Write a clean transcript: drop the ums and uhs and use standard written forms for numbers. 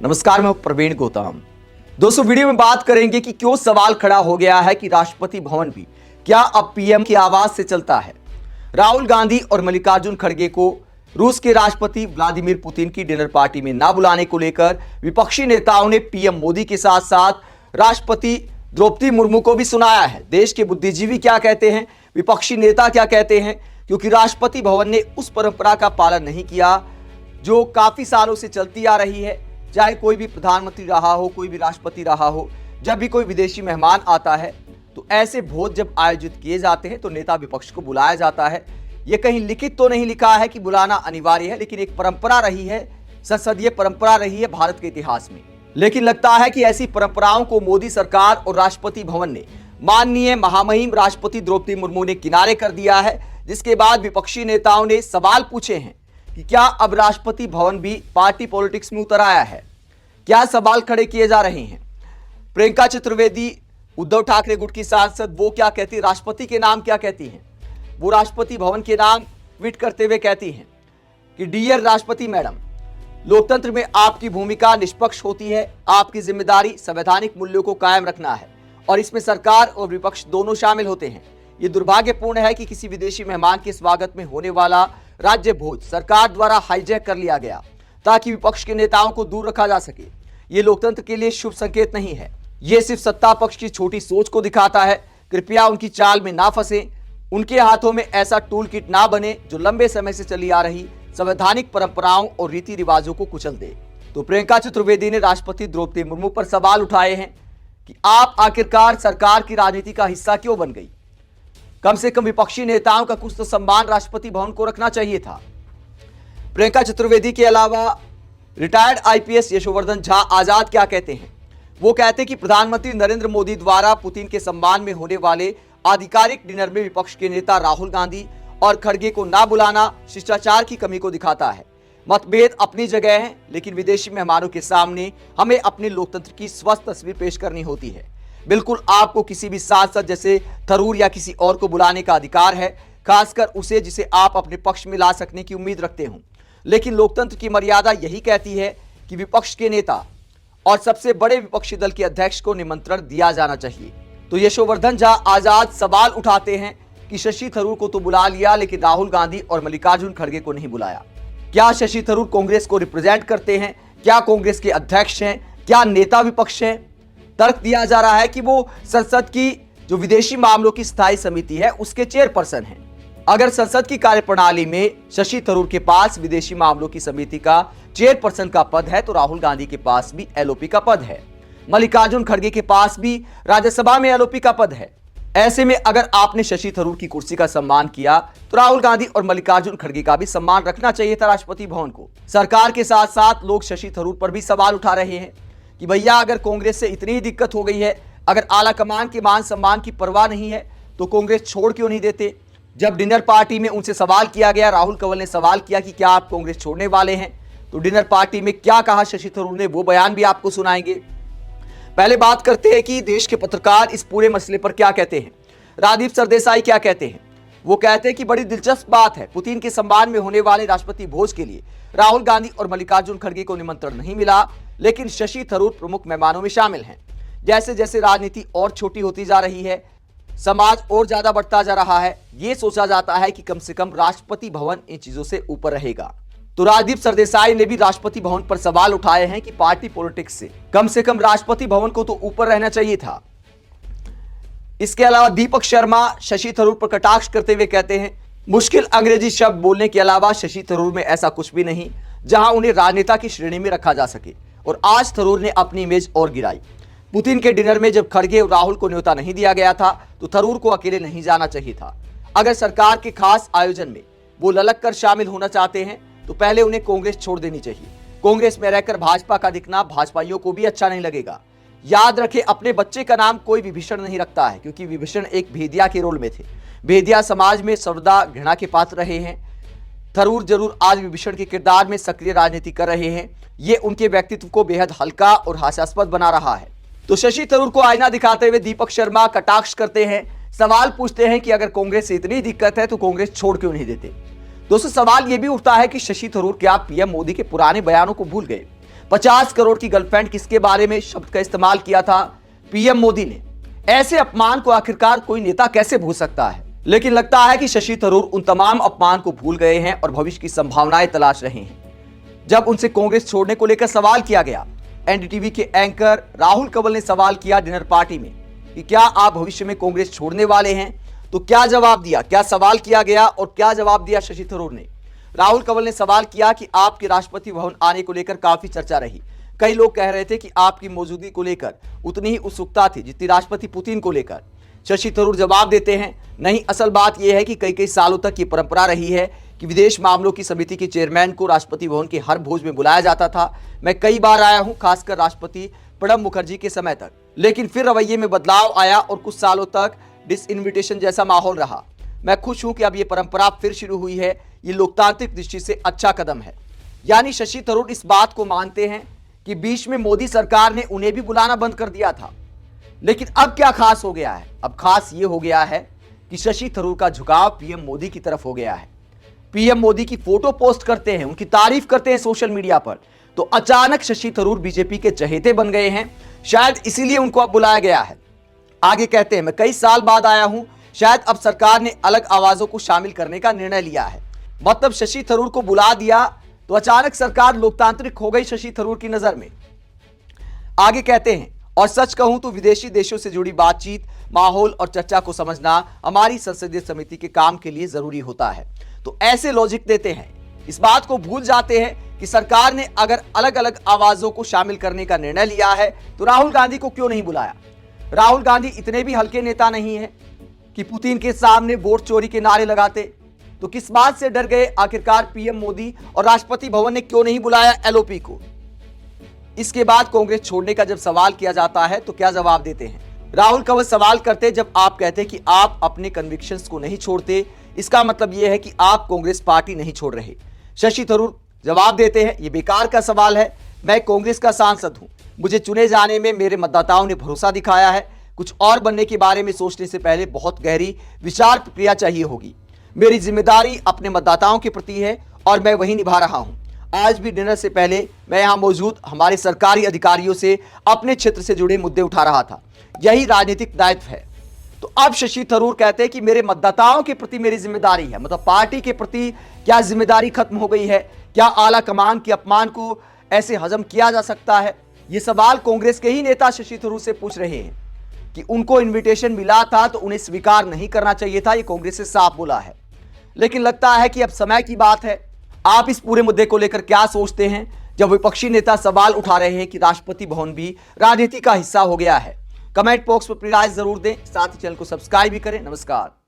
नमस्कार, मैं प्रवीण गौतम। दोस्तों, वीडियो में बात करेंगे कि क्यों सवाल खड़ा हो गया है कि राष्ट्रपति भवन भी क्या अब पीएम की आवाज से चलता है। राहुल गांधी और मल्लिकार्जुन खड़गे को रूस के राष्ट्रपति व्लादिमीर पुतिन की डिनर पार्टी में ना बुलाने को लेकर विपक्षी नेताओं ने पीएम मोदी के साथ साथ राष्ट्रपति द्रौपदी मुर्मू को भी सुनाया है। देश के बुद्धिजीवी क्या कहते हैं, विपक्षी नेता क्या कहते हैं, क्योंकि राष्ट्रपति भवन ने उस परंपरा का पालन नहीं किया जो काफी सालों से चलती आ रही है। चाहे कोई भी प्रधानमंत्री रहा हो, कोई भी राष्ट्रपति रहा हो, जब भी कोई विदेशी मेहमान आता है तो ऐसे भोज जब आयोजित किए जाते हैं तो नेता विपक्ष को बुलाया जाता है। ये कहीं लिखित तो नहीं लिखा है कि बुलाना अनिवार्य है, लेकिन एक परंपरा रही है, संसदीय परंपरा रही है भारत के इतिहास में। लेकिन लगता है कि ऐसी परंपराओं को मोदी सरकार और राष्ट्रपति भवन ने माननीय महामहिम राष्ट्रपति द्रौपदी मुर्मू ने किनारे कर दिया है, जिसके बाद विपक्षी नेताओं ने सवाल पूछे हैं कि क्या अब राष्ट्रपति भवन भी पार्टी पॉलिटिक्स में उतर आया है। क्या सवाल खड़े किए जा रहे हैं। प्रियंका चतुर्वेदी, उद्धव ठाकरे गुट की सांसद, वो क्या कहती, राष्ट्रपति के नाम क्या कहती हैं। वो राष्ट्रपति भवन के नाम ट्वीट करते हुए कहती हैं कि डियर राष्ट्रपति मैडम, लोकतंत्र में आपकी भूमिका निष्पक्ष होती है। आपकी जिम्मेदारी संवैधानिक मूल्यों को कायम रखना है और इसमें सरकार और विपक्ष दोनों शामिल होते हैं। ये दुर्भाग्यपूर्ण है कि किसी विदेशी मेहमान के स्वागत में होने वाला राज्य भोज सरकार द्वारा हाईजैक कर लिया गया ताकि विपक्ष के नेताओं को दूर रखा जा सके। ये लोकतंत्र के लिए शुभ संकेत नहीं है। ये सिर्फ सत्ता पक्ष की छोटी सोच को दिखाता है। कृपया उनकी चाल में ना फंसे, उनके हाथों में ऐसा टूल किट ना बने जो लंबे समय से चली आ रही संवैधानिक परंपराओं और रीति रिवाजों को कुचल दे। तो प्रियंका चतुर्वेदी ने राष्ट्रपति द्रौपदी मुर्मू पर सवाल उठाए हैं कि आप आखिरकार सरकार की राजनीति का हिस्सा क्यों बन गई। कम से कम विपक्षी नेताओं का कुछ तो सम्मान राष्ट्रपति भवन को रखना चाहिए था। प्रियंका चतुर्वेदी के अलावा रिटायर्ड आईपीएस यशोवर्धन झा आजाद क्या कहते हैं। वो कहते हैं कि प्रधानमंत्री नरेंद्र मोदी द्वारा पुतिन के सम्मान में होने वाले आधिकारिक डिनर में विपक्ष के नेता राहुल गांधी और खड़गे को ना बुलाना शिष्टाचार की कमी को दिखाता है। मतभेद अपनी जगह है, लेकिन विदेशी मेहमानों के सामने हमें अपने लोकतंत्र की स्वस्थ तस्वीर पेश करनी होती है। बिल्कुल आपको किसी भी सांसद जैसे थरूर या किसी और को बुलाने का अधिकार है, खासकर उसे जिसे आप अपने पक्ष में ला सकने की उम्मीद रखते हो। लेकिन लोकतंत्र की मर्यादा यही कहती है कि विपक्ष के नेता और सबसे बड़े विपक्षी दल के अध्यक्ष को निमंत्रण दिया जाना चाहिए। तो यशोवर्धन झा आजाद सवाल उठाते हैं कि शशि थरूर को तो बुला लिया, लेकिन राहुल गांधी और मल्लिकार्जुन खड़गे को नहीं बुलाया। क्या शशि थरूर कांग्रेस को रिप्रेजेंट करते हैं? क्या कांग्रेस के अध्यक्ष हैं? क्या नेता विपक्ष हैं? तर्क दिया जा रहा है कि वो संसद की जो विदेशी मामलों की स्थायी समिति है उसके चेयरपर्सन हैं। अगर संसद की कार्यप्रणाली में शशि थरूर के पास विदेशी मामलों की समिति का चेयरपर्सन का पद है तो राहुल गांधी के पास भी एलओपी का पद है, मल्लिकार्जुन खड़गे के पास भी राज्यसभा में एलओपी का पद है। ऐसे में अगर आपने शशि थरूर की कुर्सी का सम्मान किया तो राहुल गांधी और मल्लिकार्जुन खड़गे का भी सम्मान रखना चाहिए था राष्ट्रपति भवन को। सरकार के साथ साथ लोग शशि थरूर पर भी सवाल उठा रहे हैं कि भैया, अगर कांग्रेस से इतनी ही दिक्कत हो गई है, अगर आला कमान के मान सम्मान की परवाह नहीं है तो कांग्रेस छोड़ क्यों नहीं देते। जब डिनर पार्टी में उनसे सवाल किया गया, राहुल कंवल ने सवाल किया कि क्या आप कांग्रेस छोड़ने वाले हैं, तो डिनर पार्टी में क्या कहा शशि थरूर ने, वो बयान भी आपको सुनाएंगे। पहले बात करते हैं कि देश के पत्रकार इस पूरे मसले पर क्या कहते हैं। रादीप सरदेसाई क्या कहते हैं। वो कहते हैं कि बड़ी दिलचस्प बात है, पुतिन के सम्मान में होने वाले राष्ट्रपति भोज के लिए राहुल गांधी और मल्लिकार्जुन खड़गे को निमंत्रण नहीं मिला, लेकिन शशि थरूर प्रमुख मेहमानों में शामिल हैं। जैसे जैसे राजनीति और छोटी होती जा रही है, समाज और ज्यादा बढ़ता जा रहा है, ये सोचा जाता है कि कम से कम राष्ट्रपति भवन इन चीजों से ऊपर रहेगा। तो राजदीप सरदेसाई ने भी राष्ट्रपति भवन पर सवाल उठाए हैं कि पार्टी पॉलिटिक्स से कम राष्ट्रपति भवन को तो ऊपर रहना चाहिए था। इसके अलावा दीपक शर्मा शशि थरूर पर कटाक्ष करते हुए कहते हैं, मुश्किल अंग्रेजी शब्द बोलने के अलावा शशि थरूर में ऐसा कुछ भी नहीं जहां उन्हें राजनेता की श्रेणी में रखा जा सके। और आज थरूर ने अपनी इमेज और गिराई। पुतिन के डिनर में जब खड़गे और राहुल को न्योता नहीं दिया गया था तो थरूर को अकेले नहीं जाना चाहिए था। अगर सरकार के खास आयोजन में वो ललक कर शामिल होना चाहते हैं तो पहले उन्हें कांग्रेस छोड़ देनी चाहिए। कांग्रेस में रहकर भाजपा का दिखना भाजपाइयों को भी अच्छा नहीं लगेगा। याद रखें, अपने बच्चे का नाम कोई विभीषण नहीं रखता है, क्योंकि विभीषण एक भेदिया के रोल में थे। भेदिया समाज में सर्वदा घृणा के पात्र रहे हैं। थरूर जरूर आज विभीषण के किरदार में सक्रिय राजनीति कर रहे हैं। ये उनके व्यक्तित्व को बेहद हल्का और हास्यास्पद बना रहा है। तो शशि थरूर को आईना दिखाते हुए दीपक शर्मा कटाक्ष करते हैं, सवाल पूछते हैं कि अगर कांग्रेस से इतनी दिक्कत है तो कांग्रेस छोड़ क्यों नहीं देते। दोस्तों, सवाल यह भी उठता है कि शशि थरूर क्या पीएम मोदी के पुराने बयानों को भूल गए। 50 करोड़ की गर्लफ्रेंड किसके बारे में शब्द का इस्तेमाल किया था? पीएम मोदी ने। ऐसे अपमान को आखिरकार कोई नेता कैसे भूल सकता है? लेकिन लगता है कि शशि थरूर उन तमाम अपमान को भूल गए हैं और भविष्य की संभावनाएं तलाश रहे हैं। जब उनसे कांग्रेस छोड़ने को लेकर सवाल किया गया, एनडीटीवी के एंकर राहुल कंवल ने सवाल किया डिनर पार्टी में कि क्या आप भविष्य में कांग्रेस छोड़ने वाले हैं? तो क्या जवाब दिया, क्या सवाल किया गया और क्या जवाब दिया शशि थरूर ने? राहुल कंवल ने सवाल किया कि आपके राष्ट्रपति भवन आने को लेकर काफी चर्चा रही। कई लोग कह रहे थे कि आपकी मौजूदगी को लेकर उतनी ही उत्सुकता थी जितनी राष्ट्रपति पुतिन को लेकर। शशि थरूर जवाब देते हैं, नहीं, असल बात यह है कि कई सालों तक ये परंपरा रही है कि विदेश मामलों की समिति के चेयरमैन को राष्ट्रपति भवन के हर भोज में बुलाया जाता था। मैं कई बार आया हूं, खासकर राष्ट्रपति प्रणब मुखर्जी के समय तक, लेकिन फिर रवैये में बदलाव आया और कुछ सालों तक डिसइनविटेशन जैसा माहौल रहा। मैं खुश हूं कि अब ये परंपरा फिर शुरू हुई है। ये लोकतांत्रिक दृष्टि से अच्छा कदम है। यानी शशि थरूर इस बात को मानते हैं कि बीच में मोदी सरकार ने उन्हें भी बुलाना बंद कर दिया था। लेकिन अब क्या खास हो गया है? अब खास ये हो गया है कि शशि थरूर का झुकाव पीएम मोदी की तरफ हो गया है। पीएम मोदी की फोटो पोस्ट करते हैं, उनकी तारीफ करते हैं सोशल मीडिया पर, तो अचानक शशि थरूर बीजेपी के चहेते बन गए हैं। शायद इसीलिए उनको अब बुलाया गया है। आगे कहते हैं, मैं कई साल बाद आया हूं, शायद अब सरकार ने अलग आवाजों को शामिल करने का निर्णय लिया है। मतलब शशि थरूर को बुला दिया तो अचानक सरकार लोकतांत्रिक हो गई शशि थरूर की नजर में। आगे कहते हैं, और सच कहूं तो विदेशी देशों से जुड़ी बातचीत, माहौल और चर्चा को समझना हमारी संसदीय समिति के काम के लिए जरूरी होता है। तो ऐसे लॉजिक देते हैं, इस बात को भूल जाते हैं कि सरकार ने अगर अलग अलग आवाजों को शामिल करने का निर्णय लिया है तो राहुल गांधी को क्यों नहीं बुलाया? राहुल गांधी इतने भी हल्के नेता नहीं है कि पुतिन के सामने वोट चोरी के नारे लगाते। तो किस बात से डर गए आखिरकार पीएम मोदी और राष्ट्रपति भवन ने क्यों नहीं बुलाया एलओपी को? इसके बाद कांग्रेस छोड़ने का जब सवाल किया जाता है तो क्या जवाब देते हैं? राहुल कंवल सवाल करते, जब आप कहते कि आप अपने कन्विक्शंस को नहीं छोड़ते, इसका मतलब यह है कि आप कांग्रेस पार्टी नहीं छोड़ रहे। शशि थरूर जवाब देते हैं, यह बेकार का सवाल है। मैं कांग्रेस का सांसद हूं, मुझे चुने जाने में मेरे मतदाताओं ने भरोसा दिखाया है। कुछ और बनने के बारे में सोचने से पहले बहुत गहरी विचार प्रक्रिया चाहिए होगी। मेरी जिम्मेदारी अपने मतदाताओं के प्रति है और मैं वही निभा रहा हूं। आज भी डिनर से पहले मैं यहां मौजूद हमारे सरकारी अधिकारियों से अपने क्षेत्र से जुड़े मुद्दे उठा रहा था। यही राजनीतिक दायित्व है। तो अब शशि थरूर कहते हैं कि मेरे मतदाताओं के प्रति मेरी जिम्मेदारी है। मतलब पार्टी के प्रति क्या जिम्मेदारी खत्म हो गई है? क्या आला कमान के अपमान को ऐसे हजम किया जा सकता है? ये सवाल कांग्रेस के ही नेता शशि थरूर से पूछ रहे हैं कि उनको इन्विटेशन मिला था तो उन्हें स्वीकार नहीं करना चाहिए था। ये कांग्रेस से साफ बोला है। लेकिन लगता है कि अब समय की बात है। आप इस पूरे मुद्दे को लेकर क्या सोचते हैं, जब विपक्षी नेता सवाल उठा रहे हैं कि राष्ट्रपति भवन भी राजनीति का हिस्सा हो गया है? कमेंट बॉक्स में अपनी राय जरूर दें, साथ ही चैनल को सब्सक्राइब भी करें। नमस्कार।